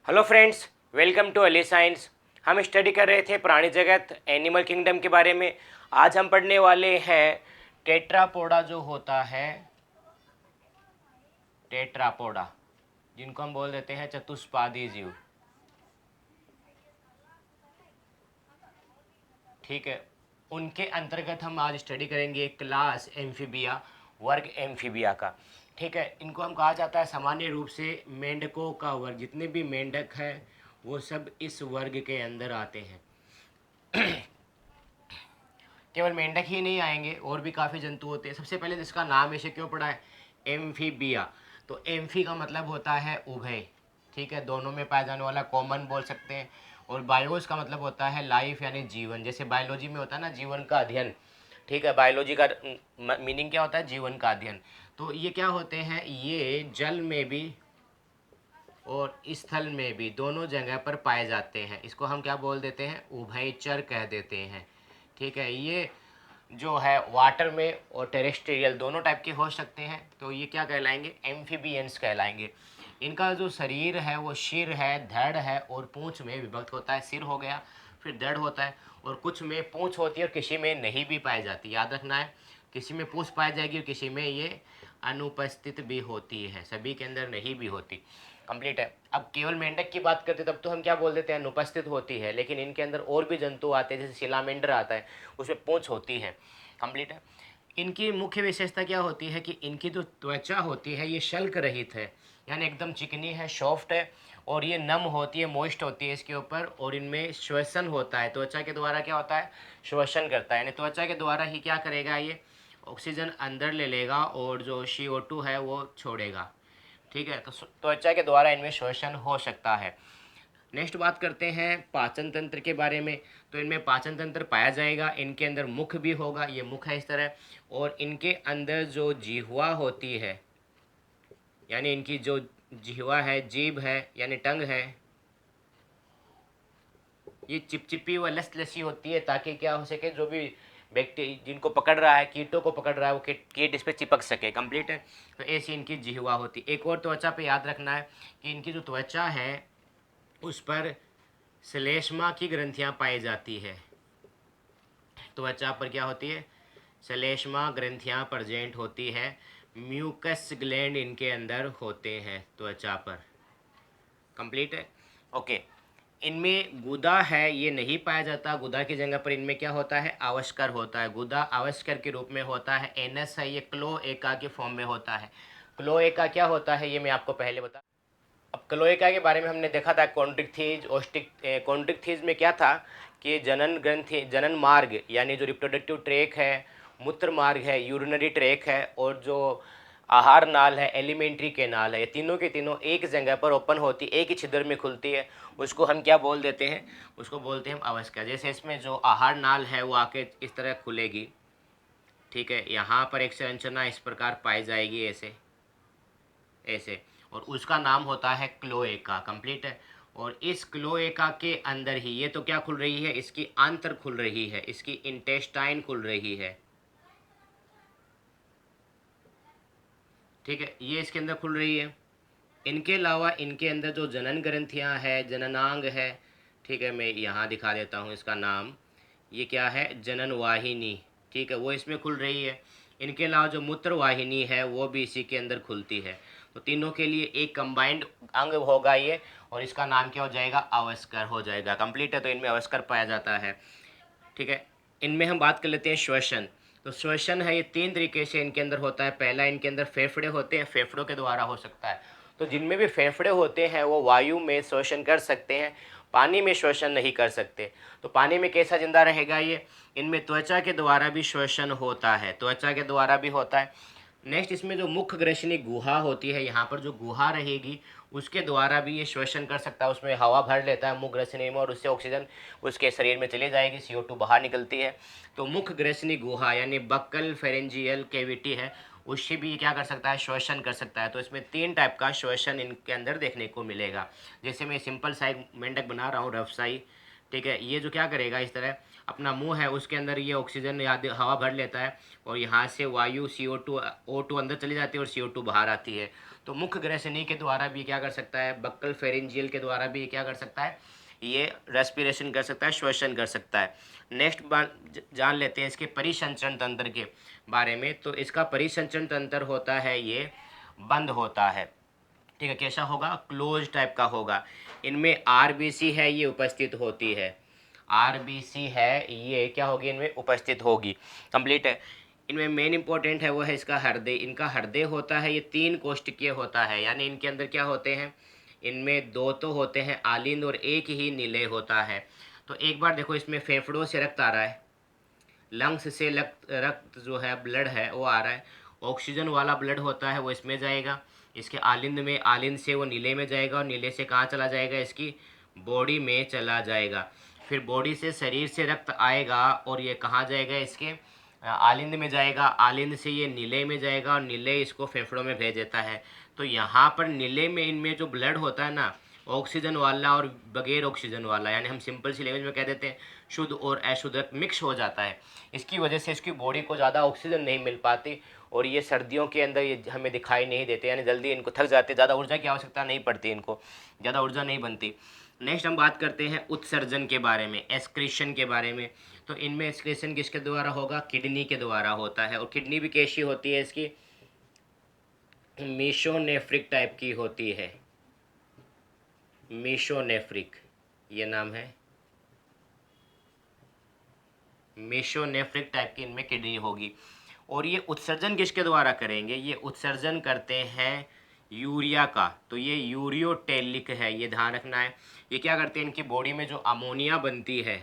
Hello friends, welcome to Ali science. हम study कर रहे थे प्राणी जगत एनिमल किंगडम के बारे में। आज हम पढ़ने वाले हैं टेट्रापोडा जो होता है, टेट्रापोडा, जिनको हम बोल देते हैं चतुष्पादी जीव। ठीक है, उनके अंतर्गत हम आज स्टडी करेंगे क्लास एम्फीबिया, वर्ग एम्फीबिया का। ठीक है, इनको हम कहा जाता है सामान्य रूप से मेंढकों का वर्ग। जितने भी मेंढक हैं वो सब इस वर्ग के अंदर आते हैं। केवल मेंढक ही नहीं आएंगे, और भी काफ़ी जंतु होते हैं। सबसे पहले जिसका नाम ऐसे क्यों पड़ा है, एम्फीबिया। तो एम्फी का मतलब होता है उभय। ठीक है, दोनों में पाया जाने वाला, कॉमन बोल सकते हैं। और बायोस का मतलब होता है लाइफ यानी जीवन। जैसे बायोलॉजी में होता है ना, जीवन का अध्ययन। ठीक है, बायोलॉजी का मीनिंग क्या होता है, जीवन का अध्ययन। तो ये क्या होते हैं, ये जल में भी और स्थल में भी दोनों जगह पर पाए जाते हैं। इसको हम क्या बोल देते हैं, उभयचर कह देते हैं। ठीक है, ये जो है वाटर में और टेरेस्ट्रियल दोनों टाइप के हो सकते हैं। तो ये क्या कहलाएंगे, एम्फीबियंस कहलाएंगे। इनका जो शरीर है वो सिर है, धड़ है और पूंछ में विभक्त होता है। सिर हो गया, फिर धड़ होता है, और कुछ में पूंछ होती है और किसी में नहीं भी पाई जाती। याद रखना है, किसी में पूंछ पाई जाएगी और किसी में ये अनुपस्थित भी होती है, सभी के अंदर नहीं भी होती। कंप्लीट है। अब केवल मेंढक की बात करते तब तो हम क्या बोल देते हैं, अनुपस्थित होती है। लेकिन इनके अंदर और भी जंतु आते हैं, जैसे सिलामेंडर आता है, उसमें पूंछ होती है। कंप्लीट है। इनकी मुख्य विशेषता क्या होती है कि इनकी जो त्वचा होती है ये शल्क रहित है, यानी एकदम चिकनी है, सॉफ्ट है, और ये नम होती है, मॉइस्ट होती है इसके ऊपर। और इनमें श्वसन होता है, त्वचा के द्वारा क्या होता है, श्वसन करता है। यानी त्वचा के द्वारा ही क्या करेगा, ये ऑक्सीजन अंदर ले लेगा और जो CO2 है वो छोड़ेगा। ठीक है, तो त्वचा के द्वारा इनमें श्वसन हो सकता है। नेक्स्ट बात करते हैं पाचन तंत्र के बारे में। तो इनमें पाचन तंत्र पाया जाएगा। इनके अंदर मुख भी होगा, ये मुख है इस तरह। और इनके अंदर जो जिह्वा होती है, यानी इनकी जो जिह्वा है, जीभ है यानी टंग है, ये चिपचिपी व लसलसी होती है, ताकि क्या हो सके, जो भी व्यक्ति जिनको पकड़ रहा है, कीटों को पकड़ रहा है, वो कीट इस पर चिपक सके। कंप्लीट है। तो ऐसी इनकी जिह्वा होती है। एक और त्वचा पे याद रखना है कि इनकी जो त्वचा है उस पर श्लेष्मा की ग्रंथियां पाई जाती है। त्वचा पर क्या होती है, श्लेष्मा ग्रंथियां प्रेजेंट होती है। म्यूकस ग्लैंड इनके अंदर होते हैं त्वचा पर। कंप्लीट है। ओके, इनमें गुदा है ये नहीं पाया जाता। गुदा की जगह पर इनमें क्या होता है, आवस्कर होता है। गुदा आवस्कर के रूप में होता है। एनस है ये क्लोएका के फॉर्म में होता है। क्लोएका क्या होता है ये मैं आपको पहले बता। अब क्लोएका के बारे में हमने देखा था, कॉन्ड्रिक्थीज ओस्टिक। कॉन्ड्रिक्थीज में क्या था कि जनन ग्रंथि, जनन मार्ग यानी जो रिप्रोडक्टिव ट्रैक है, मूत्र मार्ग है, यूरिनरी ट्रैक है, और जो आहार नाल है, एलिमेंट्री केनाल है, ये तीनों के तीनों एक जगह पर ओपन होती, एक ही छिद्र में खुलती है। उसको हम क्या बोल देते हैं, उसको बोलते हैं हम अवस्कर। जैसे इसमें जो आहार नाल है वो आके इस तरह खुलेगी। ठीक है, यहाँ पर एक संरचना इस प्रकार पाई जाएगी, ऐसे ऐसे, और उसका नाम होता है क्लोएका। कंप्लीट है। और इस क्लोएका के अंदर ही ये तो क्या खुल रही है, इसकी आंतर खुल रही है, इसकी इंटेस्टाइन खुल रही है। ठीक है, ये इसके अंदर खुल रही है। इनके अलावा इनके अंदर जो जनन ग्रंथियां है, जननांग है। ठीक है, मैं यहाँ दिखा देता हूँ इसका नाम। ये क्या है, जनन वाहिनी। ठीक है, वो इसमें खुल रही है। इनके अलावा जो मूत्र वाहिनी है वो भी इसी के अंदर खुलती है। तो तीनों के लिए एक कंबाइंड अंग होगा ये, और इसका नाम क्या हो जाएगा, अवस्कर हो जाएगा। कंप्लीट है। तो इनमें अवस्कर पाया जाता है। ठीक है, इनमें हम बात कर लेते हैं श्वसन। तो श्वसन है ये तीन तरीके से इनके अंदर होता है। पहला, इनके अंदर फेफड़े होते हैं, फेफड़ों के द्वारा हो सकता है। तो जिनमें भी फेफड़े होते हैं वो वायु में श्वसन कर सकते हैं, पानी में श्वसन नहीं कर सकते। तो पानी में कैसा जिंदा रहेगा ये, इनमें त्वचा के द्वारा भी श्वसन होता है, त्वचा के द्वारा भी होता है। नेक्स्ट, इसमें जो मुख ग्रसनी गुहा होती है, यहाँ पर जो गुहा रहेगी उसके द्वारा भी ये श्वसन कर सकता है। उसमें हवा भर लेता है मुख ग्रसनी में, और उससे ऑक्सीजन उसके शरीर में चली जाएगी, CO2 बाहर निकलती है। तो मुख ग्रसनी गुहा यानी बक्कल फेरेंजियल कैविटी है, उससे भी ये क्या कर सकता है, श्वसन कर सकता है। तो इसमें तीन टाइप का श्वसन इनके अंदर देखने को मिलेगा। जैसे मैं सिंपल सा एक मेंढक बना रहा हूँ, रफ साई। ठीक है। ये जो क्या करेगा, इस तरह अपना मुंह है उसके अंदर ये ऑक्सीजन या हवा भर लेता है और यहाँ से वायु CO2 O2 अंदर चली जाती है और CO2 बाहर आती है। तो मुख्य ग्रसनी के द्वारा भी क्या कर सकता है, बक्कल फेरेंजियल के द्वारा भी क्या कर सकता है, ये रेस्पिरेशन कर सकता है, श्वसन कर सकता है। नेक्स्ट जान लेते हैं इसके परिसंचरण तंत्र के बारे में। तो इसका परिसंचरण तंत्र होता है ये बंद होता है, ठीक है। कैसा होगा, क्लोज टाइप का होगा। इनमें आरबीसी है ये उपस्थित होती है, आरबीसी है ये क्या होगी, इनमें उपस्थित होगी, कंप्लीट है। इनमें मेन इंपॉर्टेंट है वो है इसका हृदय। इनका हृदय होता है ये 3 कोशिकीय होता है, यानी इनके अंदर क्या होते हैं, इनमें 2 तो होते हैं आलिंद और 1 ही निलय होता है। तो एक बार देखो, इसमें फेफड़ों से रक्त आ रहा है, लंग्स से रक्त जो है ब्लड है वो आ रहा है, ऑक्सीजन वाला ब्लड होता है वो इसमें जाएगा, इसके आलिंद में, आलिंद से वो नीले में जाएगा और नीले से कहाँ चला जाएगा, इसकी बॉडी में चला जाएगा। फिर बॉडी से, शरीर से रक्त आएगा और ये कहाँ जाएगा, इसके आलिंद में जाएगा, आलिंद से ये नीले में जाएगा और नीले इसको फेफड़ों में भेज देता है। तो यहाँ पर नीले में इनमें जो ब्लड होता है ना, ऑक्सीजन वाला और बगैर ऑक्सीजन वाला, यानी हम सिंपल सी लैंग्वेज में कह देते हैं शुद्ध और अशुद्ध मिक्स हो जाता है। इसकी वजह से इसकी बॉडी को ज़्यादा ऑक्सीजन नहीं मिल पाती और ये सर्दियों के अंदर ये हमें दिखाई नहीं देते, यानी जल्दी इनको थक जाते, ज़्यादा ऊर्जा की आवश्यकता नहीं पड़ती, इनको ज़्यादा ऊर्जा नहीं बनती। नेक्स्ट हम बात करते हैं उत्सर्जन के बारे में, एक्सक्रीशन के बारे में। तो इनमें एक्सक्रीशन किसके द्वारा होगा, किडनी के द्वारा होता है। और किडनी भी कैसी होती है, इसकी मीशोनेफ्रिक टाइप की होती है, मीशोनेफ्रिक ये नाम है, मीशोनेफ्रिक टाइप की इनमें किडनी होगी। और ये उत्सर्जन किसके द्वारा करेंगे, ये उत्सर्जन करते हैं यूरिया का। तो ये यूरियोटेलिक है, ये ध्यान रखना है। ये क्या करते हैं, इनकी बॉडी में जो अमोनिया बनती है,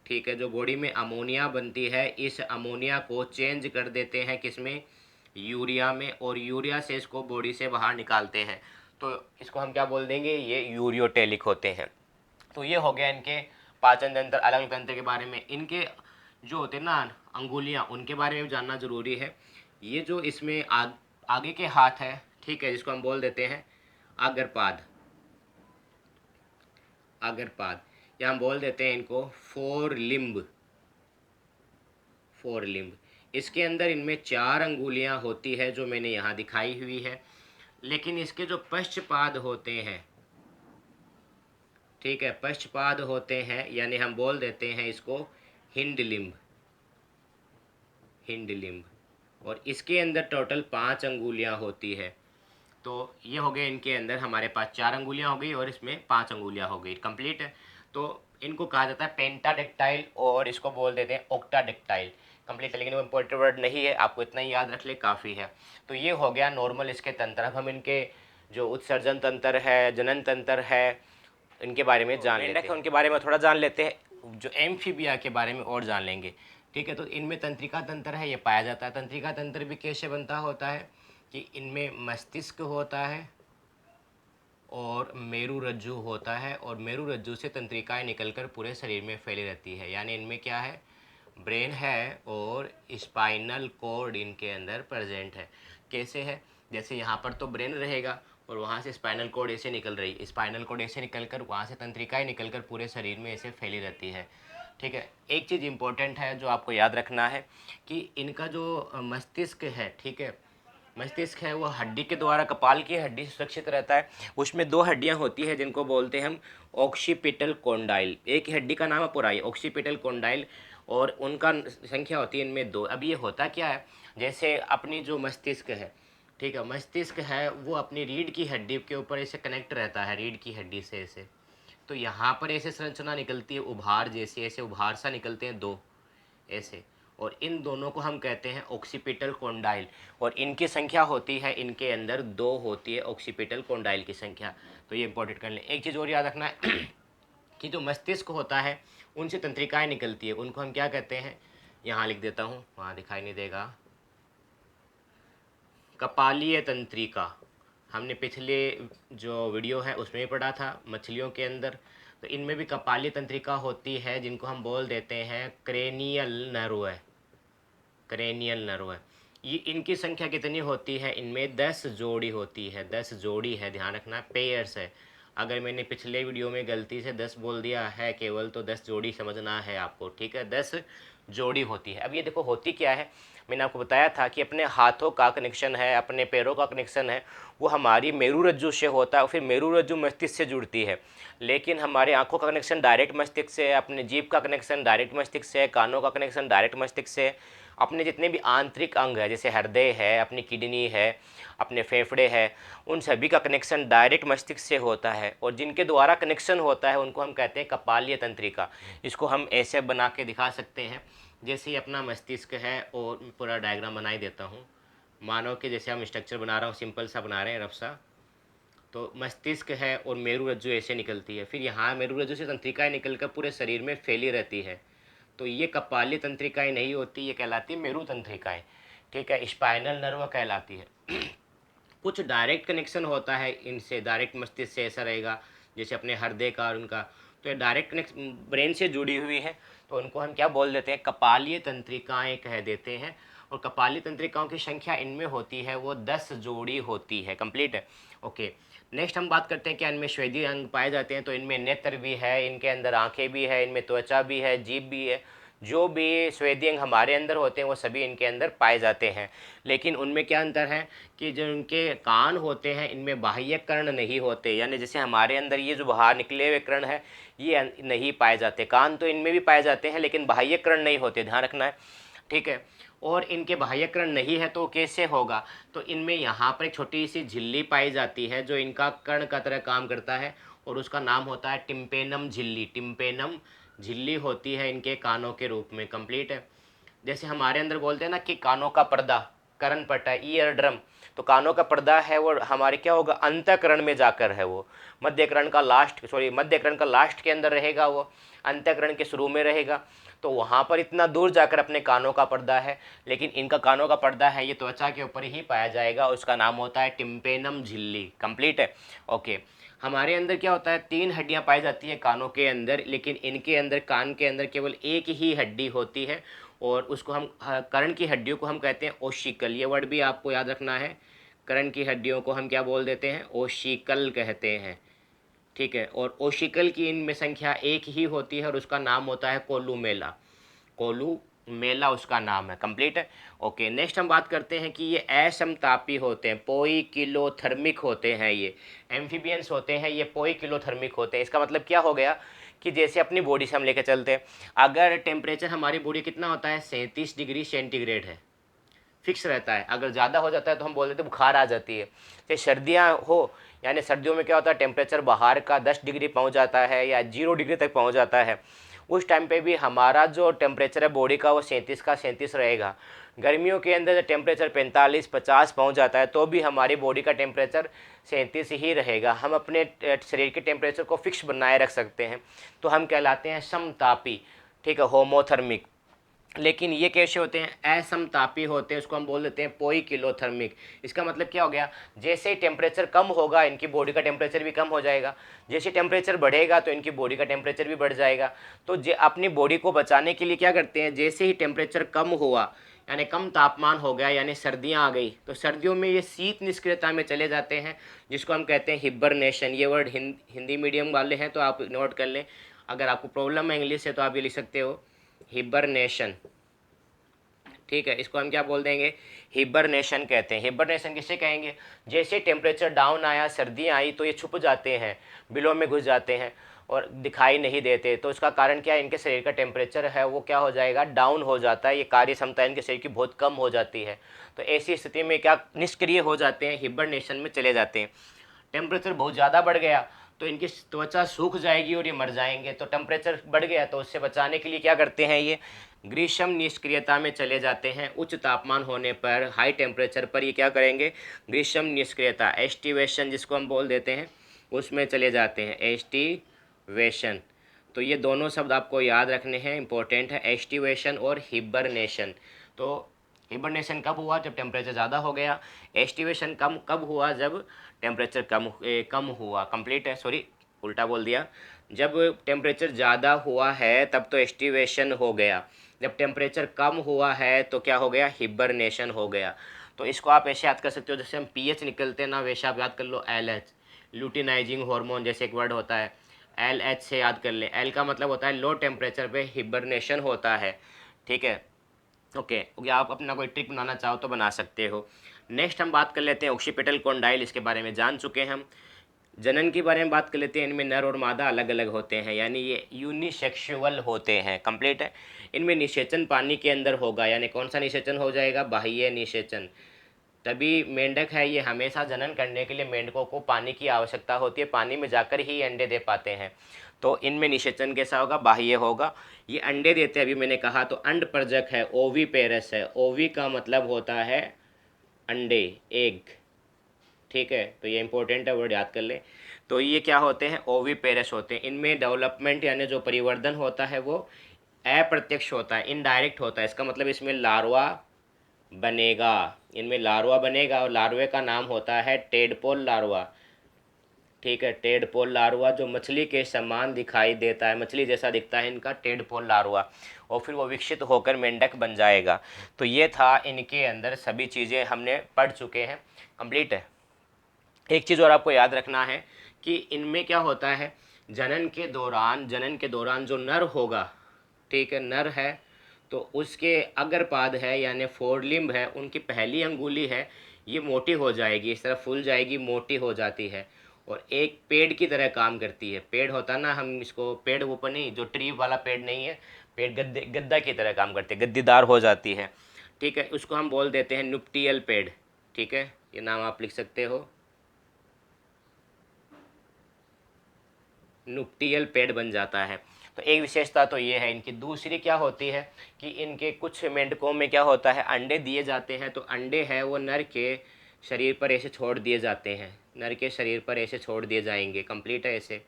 ठीक है, जो बॉडी में अमोनिया बनती है, इस अमोनिया को चेंज कर देते हैं किसमें, यूरिया में, और यूरिया से इसको बॉडी से बाहर निकालते हैं। तो इसको हम क्या बोल देंगे, ये यूरियोटेलिक होते हैं। तो ये हो गया इनके पाचन तंत्र, अलग तंत्र के बारे में। इनके जो होते हैं ना अंगुलियां, उनके बारे में भी जानना जरूरी है। ये जो इसमें आगे के हाथ है, ठीक है, जिसको हम बोल देते हैं अग्रपाद, अग्रपाद, या हम बोल देते हैं इनको फोर लिम्ब, फोर लिम्ब। इसके अंदर इनमें 4 अंगुलियां होती है जो मैंने यहाँ दिखाई हुई है। लेकिन इसके जो पश्चपाद होते हैं, ठीक है, पश्चपाद होते हैं, यानी हम बोल देते हैं इसको हिंड लिम्ब, हिंड लिम्ब। और इसके अंदर टोटल 5 अंगुलियां होती है। तो ये हो गए, इनके अंदर हमारे पास 4 अंगुलियां हो गई और इसमें 5 अंगुलियां हो गई, कंप्लीट है। तो इनको कहा जाता है पेंटाडेक्टाइल और इसको बोल देते हैं ऑक्टाडेक्टाइल, कंप्लीट है। लेकिन वो इम्पोर्टेंट वर्ड नहीं है, आपको इतना ही याद रख ले काफ़ी है। तो ये हो गया नॉर्मल इसके तंत्र। अब हम इनके जो उत्सर्जन तंत्र है, जनन तंत्र है, इनके बारे में जान लेते हैं, उनके बारे में थोड़ा जान लेते हैं। जो एम्फीबिया के बारे में और जान लेंगे, ठीक है। तो इनमें तंत्रिका तंत्र है, ये पाया जाता है। तंत्रिका तंत्र भी कैसे बनता होता है कि इनमें मस्तिष्क होता है और मेरु रज्जु होता है, और मेरु रज्जु से तंत्रिकाएं निकलकर पूरे शरीर में फैली रहती है। यानी इनमें क्या है, ब्रेन है और स्पाइनल कॉर्ड इनके अंदर प्रेजेंट है। कैसे है, जैसे यहाँ पर तो ब्रेन रहेगा और वहाँ से स्पाइनल कॉर्ड ऐसे निकल रही, स्पाइनल कॉर्ड ऐसे निकलकर वहाँ से तंत्रिकाएं निकलकर पूरे शरीर में ऐसे फैली रहती है, ठीक है। एक चीज़ इम्पोर्टेंट है जो आपको याद रखना है कि इनका जो मस्तिष्क है, ठीक है, मस्तिष्क है वो हड्डी के द्वारा, कपाल की हड्डी से सुरक्षित रहता है। उसमें 2 हड्डियां होती है जिनको बोलते हैं हम ऑक्सीपिटल कोंडाइल। एक हड्डी का नाम है पुराई ऑक्सीपिटल कोंडाइल, और उनका संख्या होती है इनमें 2। अब ये होता क्या है, जैसे अपनी जो मस्तिष्क है, ठीक है, मस्तिष्क है वो अपनी रीढ़ की हड्डी के ऊपर ऐसे कनेक्ट रहता है, रीढ़ की हड्डी से ऐसे। तो यहाँ पर ऐसे संरचना निकलती है उभार जैसी, ऐसे उभार सा निकलते हैं 2 ऐसे, और इन दोनों को हम कहते हैं ऑक्सीपिटल कोंडाइल। और इनकी संख्या होती है, इनके अंदर 2 होती है ऑक्सीपिटल कोंडाइल की संख्या। तो ये इंपॉर्टेंट कर लें। एक चीज़ और याद रखना है कि जो मस्तिष्क होता है उनसे तंत्रिकाएं निकलती है, उनको हम क्या कहते हैं, यहाँ लिख देता हूँ, वहाँ दिखाई नहीं देगा, कपालीय तंत्रिका। हमने पिछले जो वीडियो है उसमें भी पढ़ा था मछलियों के अंदर। तो इनमें भी कपालीय तंत्रिका होती है जिनको हम बोल देते हैं क्रेनियल नर्व, क्रेनियल नर्व। ये इनकी संख्या कितनी होती है, इनमें 10 जोड़ी होती है, 10 जोड़ी है, ध्यान रखना, पेयर्स है। अगर मैंने पिछले वीडियो में गलती से 10 बोल दिया है केवल, तो 10 जोड़ी समझना है आपको, ठीक है, 10 जोड़ी होती है। अब ये देखो होती क्या है, मैंने आपको बताया था कि अपने हाथों का कनेक्शन है, अपने पैरों का कनेक्शन है, वो हमारी मेरुरज्जु से होता है और फिर मेरुरज्जु मस्तिष्क से जुड़ती है। लेकिन हमारे आंखों का कनेक्शन डायरेक्ट मस्तिष्क से है, अपने जीभ का कनेक्शन डायरेक्ट मस्तिष्क से है, कानों का कनेक्शन डायरेक्ट मस्तिष्क से है, अपने जितने भी आंतरिक अंग है जैसे हृदय है, अपनी किडनी है, अपने फेफड़े है, उन सभी का कनेक्शन डायरेक्ट मस्तिष्क से होता है। और जिनके द्वारा कनेक्शन होता है उनको हम कहते हैं कपालीय तंत्रिका। इसको हम ऐसे बना के दिखा सकते हैं, जैसे ही अपना मस्तिष्क है, और पूरा डायग्राम बना ही देता हूँ। मानो कि जैसे हम स्ट्रक्चर बना रहा हूँ, सिंपल सा बना रहे हैं, रफ सा। तो मस्तिष्क है और मेरुरज्जु ऐसे निकलती है, फिर यहाँ मेरुरज्जु से तंत्रिकाएँ निकलकर पूरे शरीर में फैली रहती है। तो ये कपाली तंत्रिकाएँ नहीं होती, ये कहलाती है मेरु तंत्रिकाएँ, ठीक है, स्पाइनल नर्व कहलाती है। कुछ डायरेक्ट कनेक्शन होता है इनसे, डायरेक्ट मस्तिष्क से ऐसा रहेगा, जैसे अपने हृदय का और उनका, तो ये डायरेक्ट कनेक्शन ब्रेन से जुड़ी हुई है, तो उनको हम क्या बोल देते हैं, कपालीय तंत्रिकाएँ कह देते हैं। और कपाली तंत्रिकाओं की संख्या इनमें होती है वो 10 जोड़ी होती है, कंप्लीट है। ओके, नेक्स्ट हम बात करते हैं कि इनमें श्वेदीय अंग पाए जाते हैं। तो इनमें नेत्र भी है, इनके अंदर आंखें भी है, इनमें त्वचा भी है, जीभ भी है। जो भी श्वेदीय अंग हमारे अंदर होते हैं वो सभी इनके अंदर पाए जाते हैं। लेकिन उनमें क्या अंतर है कि जो इनके कान होते हैं इनमें बाह्य कर्ण नहीं होते, यानी जैसे हमारे अंदर ये जो बाहर निकले हुए कर्ण है ये नहीं पाए जाते। कान तो इनमें भी पाए जाते हैं लेकिन बाह्य कर्ण नहीं होते, ध्यान रखना है, ठीक है। और इनके बाह्यकर्ण नहीं है तो कैसे होगा, तो इनमें यहाँ पर एक छोटी सी झिल्ली पाई जाती है जो इनका कर्ण का तरह काम करता है, और उसका नाम होता है टिम्पेनम झिल्ली। टिम्पेनम झिल्ली होती है इनके कानों के रूप में, कंप्लीट है। जैसे हमारे अंदर बोलते हैं ना कि कानों का पर्दा, कर्ण पट्टा, ईयर ड्रम, तो कानों का पर्दा है वो हमारे क्या होगा, अंतःकरण में जाकर है वो, मध्यकरण का लास्ट के अंदर रहेगा वो, अंतःकरण के शुरू में रहेगा। तो वहाँ पर इतना दूर जाकर अपने कानों का पर्दा है, लेकिन इनका कानों का पर्दा है ये त्वचा के ऊपर ही पाया जाएगा, उसका नाम होता है टिम्पेनम झिल्ली, कंप्लीट है। ओके, हमारे अंदर क्या होता है, 3 हड्डियां पाई जाती है कानों के अंदर, लेकिन इनके अंदर कान के अंदर केवल एक ही हड्डी होती है, और उसको हम कर्ण की हड्डियों को हम कहते हैं ओशिकल। ये वर्ड भी आपको याद रखना है, कर्ण की हड्डियों को हम क्या बोल देते हैं, ओशिकल कहते हैं, ठीक है। और ओशिकल की इनमें संख्या एक ही होती है और उसका नाम होता है कोलुमेला। कोलुमेला उसका नाम है, कंप्लीट है। ओके, नेक्स्ट हम बात करते हैं कि ये असमतापी होते हैं, पोइकिलोथर्मिक होते हैं, ये एम्फीबियंस होते हैं, ये पोइकिलोथर्मिक होते हैं। इसका मतलब क्या हो गया कि जैसे अपनी बॉडी से हम लेकर चलते हैं, अगर टेम्परेचर हमारी बॉडी कितना होता है, 37 डिग्री सेंटीग्रेड है, फिक्स रहता है। अगर ज़्यादा हो जाता है तो हम बोल देते हैं बुखार आ जाती है। चाहे सर्दियाँ हो, यानी सर्दियों में क्या होता है, टेम्परेचर बाहर का 10 डिग्री पहुंच जाता है या 0 डिग्री तक पहुंच जाता है, उस टाइम पे भी हमारा जो टेम्परेचर है बॉडी का वो 37 का 37 रहेगा। गर्मियों के अंदर जब टेम्परेचर 45-50 पहुंच जाता है तो भी हमारी बॉडी का टेम्परेचर 37 ही रहेगा। हम अपने शरीर के टेम्परेचर को फिक्स बनाए रख सकते हैं, तो हम कहलाते हैं समतापी, ठीक है, होमोथर्मिक। लेकिन ये कैसे होते हैं, असमतापी होते हैं, उसको हम बोल देते हैं पोइकिलोथर्मिक। इसका मतलब क्या हो गया, जैसे ही टेम्परेचर कम होगा इनकी बॉडी का टेम्परेचर भी कम हो जाएगा, जैसे टेम्परेचर बढ़ेगा तो इनकी बॉडी का टेम्परेचर भी बढ़ जाएगा। तो अपनी बॉडी को बचाने के लिए क्या करते हैं, जैसे ही टेम्परेचर कम हुआ यानी कम तापमान हो गया, यानी सर्दियाँ आ गई, तो सर्दियों में ये शीत निष्क्रियता में चले जाते हैं, जिसको हम कहते हैं हिबरनेशन। ये वर्ड हिंदी मीडियम वाले हैं तो आप नोट कर लें, अगर आपको प्रॉब्लम है इंग्लिश से तो आप ये लिख सकते हो हिबरनेशन, ठीक है। इसको हम क्या बोल देंगे, हिबरनेशन कहते हैं। हिबरनेशन किसे कहेंगे, जैसे टेम्परेचर डाउन आया, सर्दियाँ आई, तो ये छुप जाते हैं, बिलों में घुस जाते हैं और दिखाई नहीं देते। तो इसका कारण क्या है, इनके शरीर का टेम्परेचर है वो क्या हो जाएगा, डाउन हो जाता है, ये कार्य क्षमता इनके शरीर की बहुत कम हो जाती है। तो ऐसी स्थिति में क्या निष्क्रिय हो जाते हैं, हिबरनेशन में चले जाते हैं। टेम्परेचर बहुत ज़्यादा बढ़ गया तो इनकी त्वचा सूख जाएगी और ये मर जाएंगे। तो टेम्परेचर बढ़ गया तो उससे बचाने के लिए क्या करते हैं, ये ग्रीष्म निष्क्रियता में चले जाते हैं। उच्च तापमान होने पर, हाई टेम्परेचर पर ये क्या करेंगे, ग्रीष्म निष्क्रियता, एस्टिवेशन जिसको हम बोल देते हैं, उसमें चले जाते हैं, एस्टिवेशन। तो ये दोनों शब्द आपको याद रखने हैं, इंपॉर्टेंट है, एस्टिवेशन और हिबरनेशन। तो हिबरनेशन कब हुआ, जब टेम्परेचर ज़्यादा हो गया। एस्टिवेशन कब हुआ, जब टेम्परेचर कम हुआ, कंप्लीट है, सॉरी उल्टा बोल दिया। जब टेम्परेचर ज़्यादा हुआ है तब तो एस्टिवेशन हो गया, जब टेम्परेचर कम हुआ है तो क्या हो गया, हिबरनेशन हो गया। तो इसको आप ऐसे याद कर सकते हो, जैसे हम पीएच निकलते हैं ना, वैसे आप याद कर लो LH, ल्यूटिनाइजिंग हार्मोन जैसे एक वर्ड होता है। एल एच से याद कर ले, एल का मतलब होता है लो टेम्परेचर पे हिबरनेशन होता है, ठीक है। ओके ओके, आप अपना कोई ट्रिक बनाना चाहो तो बना सकते हो। नेक्स्ट हम बात कर लेते हैं ऑक्सीपिटल कॉन्डाइल, इसके बारे में जान चुके हैं हम। जनन के बारे में बात कर लेते हैं। इनमें नर और मादा अलग अलग होते हैं, यानी ये यूनिसेक्सुअल होते हैं, कंप्लीट है। इनमें निषेचन पानी के अंदर होगा, यानी कौन सा निषेचन हो जाएगा, बाह्य निषेचन। तभी मेंढक है ये हमेशा जनन करने के लिए मेंढकों को पानी की आवश्यकता होती है, पानी में जाकर ही अंडे दे पाते हैं। तो इनमें निषेचन कैसा होगा, बाह्य होगा। ये अंडे देते हैं, अभी मैंने कहा तो अंडप्रजक है, ओवी पेरस है। ओवी का मतलब होता है अंडे, एग, ठीक है। तो ये इंपॉर्टेंट है, वर्ड याद कर ले। तो ये क्या होते हैं, ओवी पेरस होते हैं। इनमें डेवलपमेंट यानी जो परिवर्धन होता है वो अप्रत्यक्ष होता है, इनडायरेक्ट होता है। इसका मतलब इसमें लार्वा बनेगा, इनमें लार्वा बनेगा, और लार्वे का नाम होता है टेडपोल लार्वा, ठीक है। टेडपोल लार्वा जो मछली के समान दिखाई देता है, मछली जैसा दिखता है इनका टेडपोल लार्वा, और फिर वो विकसित होकर मेंढक बन जाएगा। तो ये था, इनके अंदर सभी चीज़ें हमने पढ़ चुके हैं, कंप्लीट है। एक चीज़ और आपको याद रखना है कि इनमें क्या होता है, जनन के दौरान जो नर होगा, ठीक है, नर है, तो उसके अग्रपाद है यानी फोरलिम्ब है, उनकी पहली अंगुली है, ये मोटी हो जाएगी, इस तरह फूल जाएगी, मोटी हो जाती है, और एक पेड़ की तरह काम करती है। पेड़ होता ना, हम इसको पेड़ ऊपर नहीं, जो ट्री वाला पेड़ नहीं है, पेड़ गद्दे गद्दा की तरह काम करते हैं, गद्दीदार हो जाती है, ठीक है। उसको हम बोल देते हैं नुप्टियल पेड़, ठीक है। ये नाम आप लिख सकते हो, नुक्टियल पेड़ बन जाता है। तो एक विशेषता तो ये है इनकी। दूसरी क्या होती है कि इनके कुछ मेंढकों में क्या होता है, अंडे दिए जाते हैं, तो अंडे हैं वो नर के शरीर पर ऐसे छोड़ दिए जाते हैं, नर के शरीर पर ऐसे छोड़ दिए जाएंगे, कंप्लीट है, ऐसे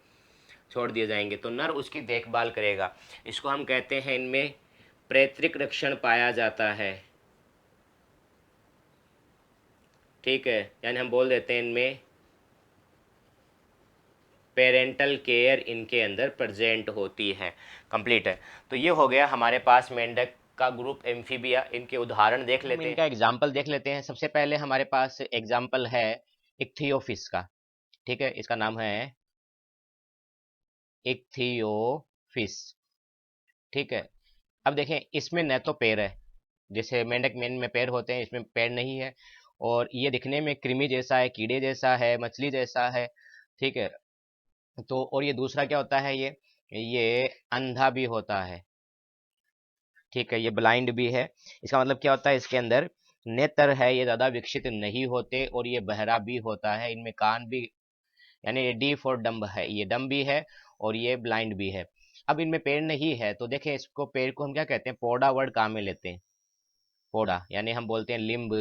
छोड़ दिए जाएंगे, तो नर उसकी देखभाल करेगा। इसको हम कहते हैं इनमें पैतृक रक्षण पाया जाता है, ठीक है। यानी हम बोल देते हैं इनमें पेरेंटल केयर इनके अंदर प्रेजेंट होती है, कंप्लीट है। तो ये हो गया हमारे पास मेंढक का ग्रुप एम्फीबिया। इनके उदाहरण देख लेते हैं, इनका एग्जाम्पल देख लेते हैं। सबसे पहले हमारे पास एग्जाम्पल है इक्थियोफिस का, ठीक है। इसका नाम है इक्थियोफिस, ठीक है। अब देखें, इसमें न तो पैर है, जैसे मेंढक मेन में पैर होते हैं, इसमें पैर नहीं है, और ये दिखने में कृमि जैसा है, कीड़े जैसा है, मछली जैसा है, ठीक है। तो और ये दूसरा क्या होता है, ये अंधा भी होता है, ठीक है, ये ब्लाइंड भी है। इसका मतलब क्या होता है, इसके अंदर नेत्र है, ये ज़्यादा विकसित नहीं होते, और ये बहरा भी होता है, इनमें कान भी, यानी ये डी फॉर डम्ब है, ये डम्ब भी है और ये ब्लाइंड भी है। अब इनमें पेड़ नहीं है, तो देखें, इसको पेड़ को हम क्या कहते हैं, पौड़ा वर्ड काम में लेते हैं। पौड़ा यानी हम बोलते हैं लिम्ब,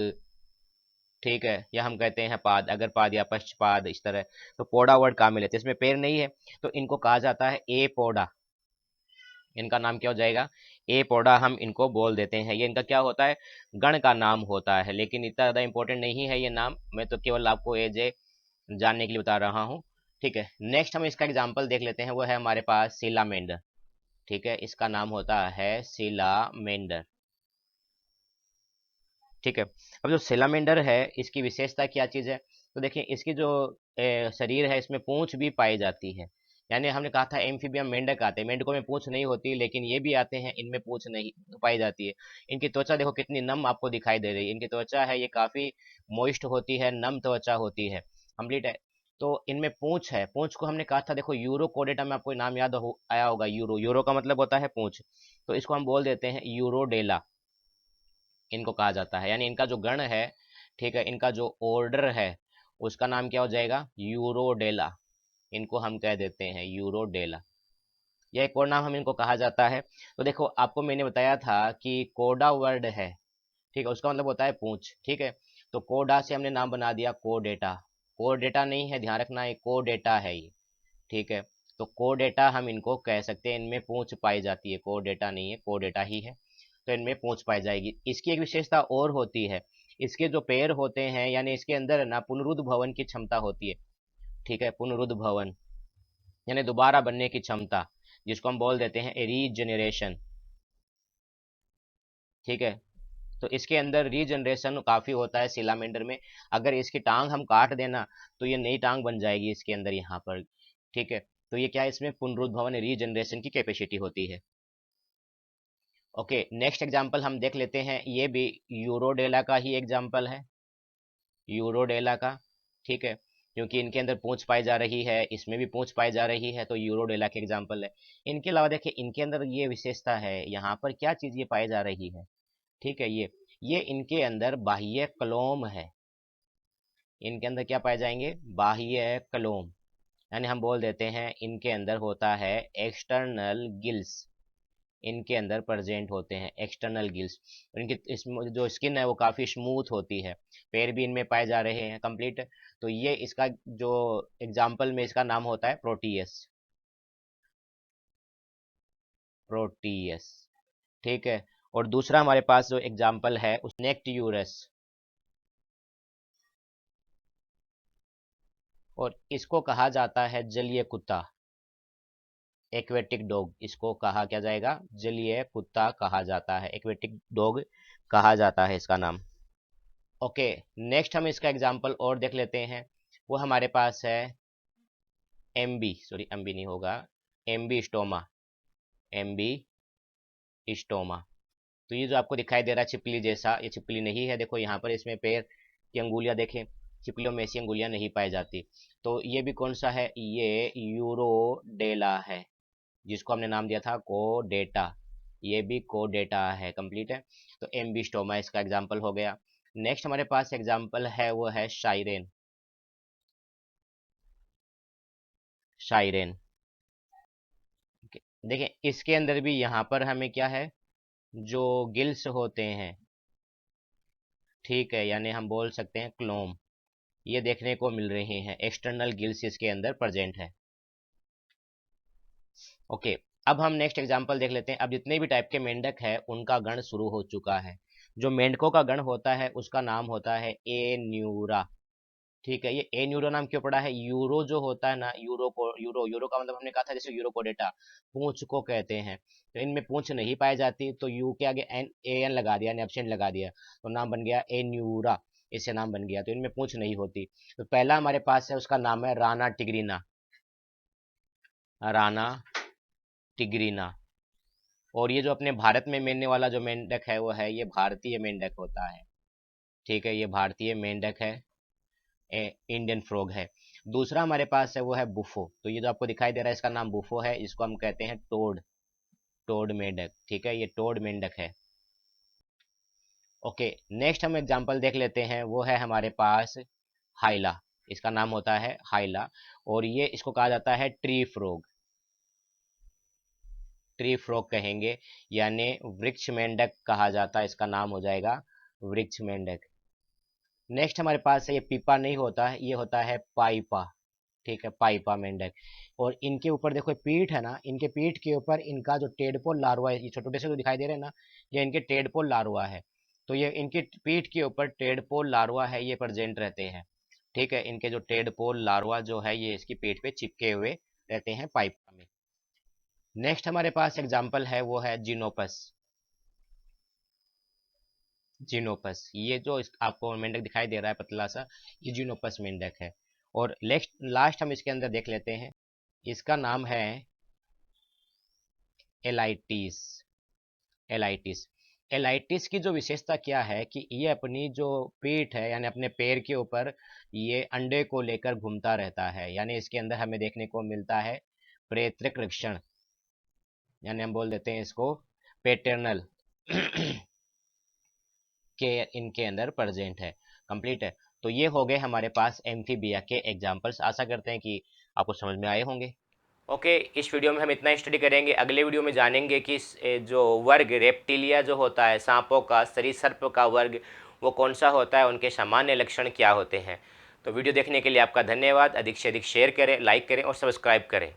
ठीक है, या हम कहते हैं पाद, अगर पाद या पश्चपाद, इस तरह। तो पौड़ा वर्ड काम में लेते हैं, इसमें पेड़ नहीं है, तो इनको कहा जाता है ए पौड़ा। इनका नाम क्या हो जाएगा, ए पौड़ा हम इनको बोल देते हैं। ये इनका क्या होता है, गण का नाम होता है, लेकिन इतना ज़्यादा इंपॉर्टेंट नहीं है ये नाम, मैं तो केवल आपको एज ए जानने के लिए बता रहा हूँ, ठीक है। नेक्स्ट हम इसका एग्जाम्पल देख लेते हैं, वो है हमारे पास सिलामेंडर, ठीक है। इसका नाम होता है सिलामेंडर, ठीक है। अब जो सिलामेंडर है, इसकी विशेषता क्या चीज़ है, तो देखिए, इसकी जो शरीर है, इसमें पूंछ भी पाई जाती है। यानी हमने कहा था एम्फीबियम मेंढक आते हैं, मेंढकों में पूंछ नहीं होती, लेकिन ये भी आते हैं, इनमें पूंछ नहीं पाई जाती है। इनकी त्वचा देखो कितनी नम आपको दिखाई दे रही है, इनकी त्वचा है ये काफ़ी मॉइस्ट होती है, नम त्वचा होती है, कंप्लीट है। तो इनमें पूंछ है, पूंछ को हमने कहा था, देखो यूरोकोडेटा में आपको नाम याद आया होगा, यूरो, यूरो का मतलब होता है पूंछ, तो इसको हम बोल देते हैं यूरोडेला, इनको कहा जाता है। यानी इनका जो गण है, ठीक है, इनका जो ऑर्डर है, उसका नाम क्या हो जाएगा, यूरोडेला, इनको हम कह देते हैं यूरोडेला। यह एक और नाम हम इनको कहा जाता है। तो देखो, आपको मैंने बताया था कि कोडा वर्ड है, ठीक है, उसका मतलब होता है पूंछ, ठीक है। तो कोडा से हमने नाम बना दिया कोडेटा, कोडेटा नहीं है, ध्यान रखना, ये कोडेटा है ये, ठीक है। तो कोडेटा हम इनको कह सकते हैं, इनमें पूंछ पाई जाती है, कोडेटा नहीं है, कोडेटा ही है, तो इनमें पूंछ पाई जाएगी। इसकी एक विशेषता और होती है, इसके जो पैर होते हैं, यानी इसके अंदर ना पुनरुद्भवन की क्षमता होती है, ठीक है, पुनरुद्भवन यानी दोबारा बनने की क्षमता, जिसको हम बोल देते हैं रीजनरेशन, ठीक है। तो इसके अंदर रीजनरेशन काफ़ी होता है सिलामेंडर में। अगर इसकी टांग हम काट देना तो ये नई टांग बन जाएगी इसके अंदर यहाँ पर, ठीक है। तो ये क्या है, इसमें पुनरुद्भवन रीजनरेशन की कैपेसिटी होती है। ओके, नेक्स्ट एग्जांपल हम देख लेते हैं, ये भी यूरोडेला का ही एग्जांपल है, यूरोडेला का, ठीक है। क्योंकि इनके अंदर पूंछ पाई जा रही है, इसमें भी पूंछ पाई जा रही है, तो यूरोडेला के एग्जांपल है। इनके अलावा देखिए इनके अंदर ये विशेषता है, यहाँ पर क्या चीज़ ये पाई जा रही है, ठीक है। ये इनके अंदर बाह्य क्लोम है, इनके अंदर क्या पाए जाएंगे, बाह्य क्लोम, यानी हम बोल देते हैं इनके अंदर होता है एक्सटर्नल गिल्स, इनके अंदर प्रेजेंट होते हैं एक्सटर्नल गिल्स। इनकी जो स्किन है वो काफ़ी स्मूथ होती है, पैर भी इनमें पाए जा रहे हैं, कंप्लीट। तो ये इसका जो एग्जाम्पल में इसका नाम होता है प्रोटियस, प्रोटियस, ठीक है। और दूसरा हमारे पास जो एग्जाम्पल है उस नेक्टियूरस, और इसको कहा जाता है जलीय कुत्ता, एक्वेटिक डॉग, इसको कहा क्या जाएगा, जलीय कुत्ता कहा जाता है, एक्वेटिक डॉग कहा जाता है इसका नाम। ओके, नेक्स्ट हम इसका एग्जांपल और देख लेते हैं, वो हमारे पास है एमबी, सॉरी एमबी नहीं होगा, एमबी स्टोमा, एमबी स्टोमा। तो ये जो आपको दिखाई दे रहा है छिपकली जैसा, ये छिपकली नहीं है, देखो यहाँ पर इसमें पैर की अंगुलियां देखें, छिपकलियों में ऐसी अंगुलियां नहीं पाई जाती। तो ये भी कौन सा है, ये यूरोडेला है, जिसको हमने नाम दिया था कोडेटा, ये भी कोडेटा है, कंप्लीट है। तो एमबी स्टोमा इसका एग्जाम्पल हो गया। नेक्स्ट हमारे पास एग्जाम्पल है वो है शाइरेन, शाइरेन, देखिए इसके अंदर भी यहाँ पर हमें क्या है, जो गिल्स होते हैं, ठीक है, यानी हम बोल सकते हैं क्लोम, ये देखने को मिल रहे हैं, एक्सटर्नल गिल्स इसके अंदर प्रेजेंट है। ओके, अब हम नेक्स्ट एग्जांपल देख लेते हैं। अब जितने भी टाइप के मेंढक है उनका गण शुरू हो चुका है। जो मेंढकों का गण होता है उसका नाम होता है ए न्यूरा, ठीक है। ये ए न्यूरो नाम क्यों पड़ा है, यूरो जो होता है ना, यूरो को यूरो, यूरो का मतलब हमने कहा था जैसे यूरो कोडेटा, पूंछ को कहते हैं। तो इनमें पूंछ नहीं पाई जाती, तो यू के आगे एन ए एन लगा दिया, एब्सेंट लगा दिया, तो नाम बन गया ए न्यूरा, इससे नाम बन गया। तो इनमें पूंछ नहीं होती। तो पहला हमारे पास है, उसका नाम है राना टिग्रीना, राना टिग्रीना। और ये जो अपने भारत में मिलने वाला जो मेंढक है वो है, ये भारतीय मेंढक होता है, ठीक है, ये भारतीय मेंढक है, इंडियन फ्रॉग है। दूसरा हमारे पास है वो है बुफो, तो ये जो आपको दिखाई दे रहा है इसका नाम बुफो है, इसको हम कहते हैं टोड, टोड मेंढक, ठीक है, ये टोड मेंढक है। ओके, नेक्स्ट हम एग्जांपल देख लेते हैं, वो है हमारे पास हाइला, इसका नाम होता है हाइला, और ये इसको कहा जाता है ट्री फ्रॉग, ट्री फ्रॉग कहेंगे, यानी वृक्ष मेंढक कहा जाता है, इसका नाम हो जाएगा वृक्ष मेंढक। नेक्स्ट हमारे पास है, ये पीपा नहीं होता है, ये होता है पाइपा, ठीक है, पाइपा मेंढक। और इनके ऊपर देखो पीठ है ना, इनके पीठ के ऊपर इनका जो टेडपोल लार्वा है, ये छोटे छोटे से जो दिखाई दे रहे हैं ना, ये इनके टेडपोल लार्वा है। तो ये इनकी पीठ के ऊपर टेडपोल लार्वा है, ये प्रेजेंट रहते हैं, ठीक है। इनके जो टेडपोल लार्वा जो है ये इसकी पीठ पे चिपके हुए रहते हैं पाइपा में। नेक्स्ट हमारे पास एग्जाम्पल है वो है जिनोपस, जिनोपस, ये जो आपको मेंढक दिखाई दे रहा है पतला सा, ये जिनोपस मेंढक है। और नेक्स्ट लास्ट हम इसके अंदर देख लेते हैं, इसका नाम है एलाइटिस, एलाइटिस। एलाइटिस की जो विशेषता क्या है कि ये अपनी जो पीठ है, यानी अपने पैर के ऊपर ये अंडे को लेकर घूमता रहता है, यानी इसके अंदर हमें देखने को मिलता है पैतृक रक्षण, यानी हम बोल देते हैं इसको पेटर्नल के इनके अंदर प्रेजेंट है, कंप्लीट है। तो ये हो गए हमारे पास एम्फीबिया के एग्जाम्पल्स, आशा करते हैं कि आपको समझ में आए होंगे। ओके, इस वीडियो में हम इतना स्टडी करेंगे, अगले वीडियो में जानेंगे कि जो वर्ग रेप्टिलिया जो होता है, सांपों का, सरीसृप का वर्ग, वो कौन सा होता है, उनके सामान्य लक्षण क्या होते हैं। तो वीडियो देखने के लिए आपका धन्यवाद। अधिक से अधिक शेयर करें, लाइक करें और सब्सक्राइब करें।